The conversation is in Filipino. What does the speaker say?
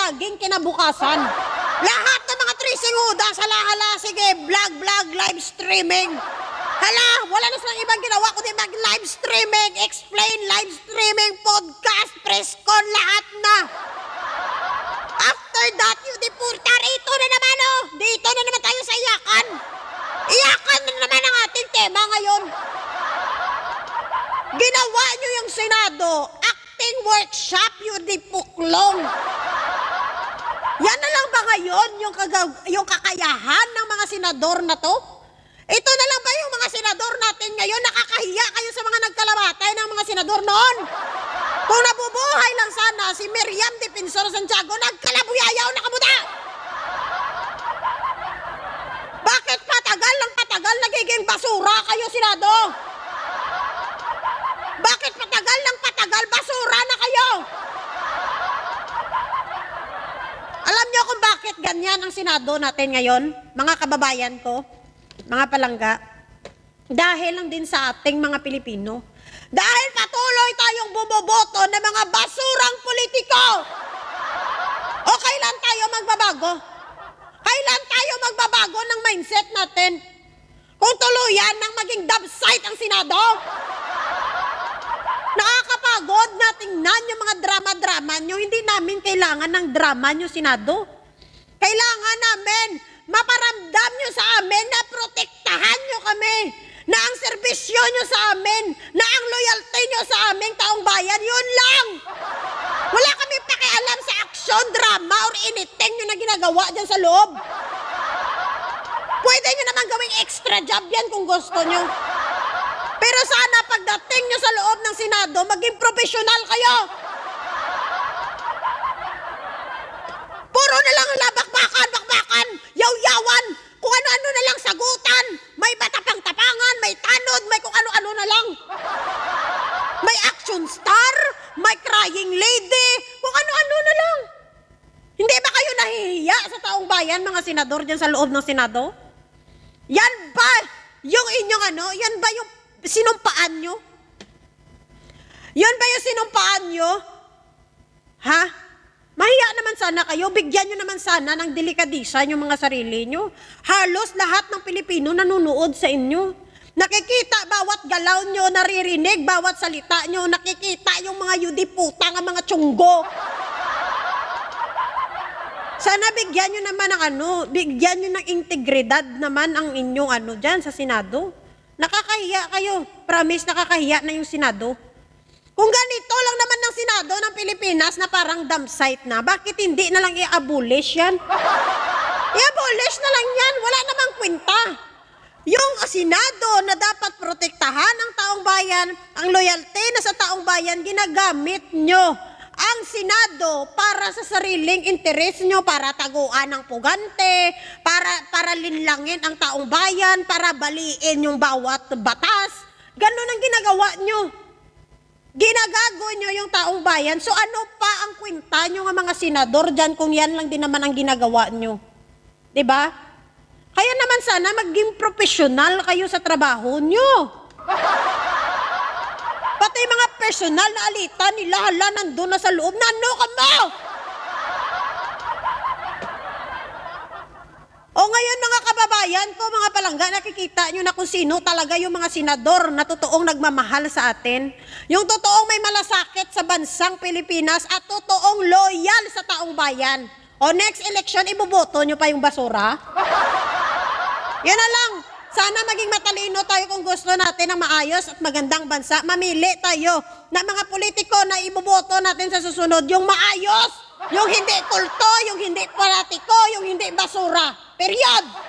saging kinabukasan. Lahat ng mga trisinguda sa lahala, sige, vlog, live streaming. Hala, wala na silang ibang ginawa kundi mag-live streaming, explain, live streaming, podcast, press con, lahat na. After that, Yudiputa, rito na naman dito na naman tayo sa iyakan. Iyakan na naman ang ating tema ngayon. Ginawa nyo yung Senado, acting workshop, Yudipuklong. Yan na lang ba ngayon yung kakayahan ng mga senador na to? Ito na lang ba yung mga senador natin ngayon? Nakakahiya kayo sa mga nagkalamatay ng mga senador noon. Kung nabubuhay lang sana si Miriam Defensor Santiago, nagkalabuyayaw na kamuta. Bakit patagal nagiging basura kayo, Senado? Bakit patagal basura na kayo? Alam niyo kung bakit ganyan ang Senado natin ngayon, mga kababayan ko, mga palangga? Dahil lang din sa ating mga Pilipino. Dahil patuloy tayong bumoboto ng mga basurang politiko. O kailan tayo magbabago? Kailan tayo magbabago ng mindset natin? Kung tuluyan ng maging dubsite ang Senado? Nakakapagod na tingnan yung mga drama-drama nyo. Hindi namin kailangan ng drama nyo, Senado. Kailangan namin maparamdam nyo sa amin na protektahan nyo kami. Na ang serbisyo nyo sa amin, na ang loyalty nyo sa aming taong bayan, yun lang. Wala kami pakialam sa action, drama, or anything nyo na ginagawa dyan sa loob. Pwede nyo naman gawing extra job yan kung gusto nyo. Pero sana pagdating nyo sa loob ng Senado, maging profesional kayo. Puro na lang bakbakan, yaw-yawan, kung ano-ano na lang sagutan, may matapang-tapangan, may tanod, may kung ano-ano na lang. May action star, may crying lady, kung ano-ano na lang. Hindi ba kayo nahihiya sa taong bayan, mga senador dyan sa loob ng Senado? Yan ba yung inyong yan ba yung sinumpaan nyo? Yan ba yung sinumpaan nyo? Ha? Mahiya naman sana kayo, bigyan nyo naman sana ng delikadisa yung mga sarili nyo. Halos lahat ng Pilipino nanonood sa inyo. Nakikita bawat galaw nyo, naririnig bawat salita nyo, nakikita yung mga yudiputang, ang mga tiyunggo. Sana bigyan nyo naman ng bigyan nyo ng integridad naman ang inyong dyan sa Senado. Nakakahiya kayo, promise nakakahiya na yung Senado. Kung ganito lang naman ng Senado ng Pilipinas na parang dumpsite na, bakit hindi na lang i-abolish yan? I-abolish na lang yan, wala namang kwenta. Yung Senado na dapat protektahan ang taong bayan, ang loyalty na sa taong bayan, ginagamit nyo ang Senado para sa sariling interes nyo, para taguan ang pugante, para linlangin ang taong bayan, para baliin yung bawat batas. Ganon ang ginagawa nyo. Ginagago nyo yung taong bayan. So ano pa ang kwenta nyo ng mga senador dyan kung yan lang din naman ang ginagawa nyo? Diba? Kaya naman sana maging profesional kayo sa trabaho nyo. Pati mga personal na alitan nila, hala, nandun na sa loob. Nano ka mo? O ngayon mga kababayan ko, mga palangga, nakikita nyo na kung sino talaga yung mga senador na totoong nagmamahal sa atin. Yung totoong may malasakit sa bansang Pilipinas at totoong loyal sa taong bayan. O next election, iboboto nyo pa yung basura? Yan na lang. Sana maging matalino tayo kung gusto natin ng maayos at magandang bansa. Mamili tayo na mga politiko na iboboto natin sa susunod. Yung maayos, yung hindi kulto, yung hindi politiko, yung hindi basura. Period!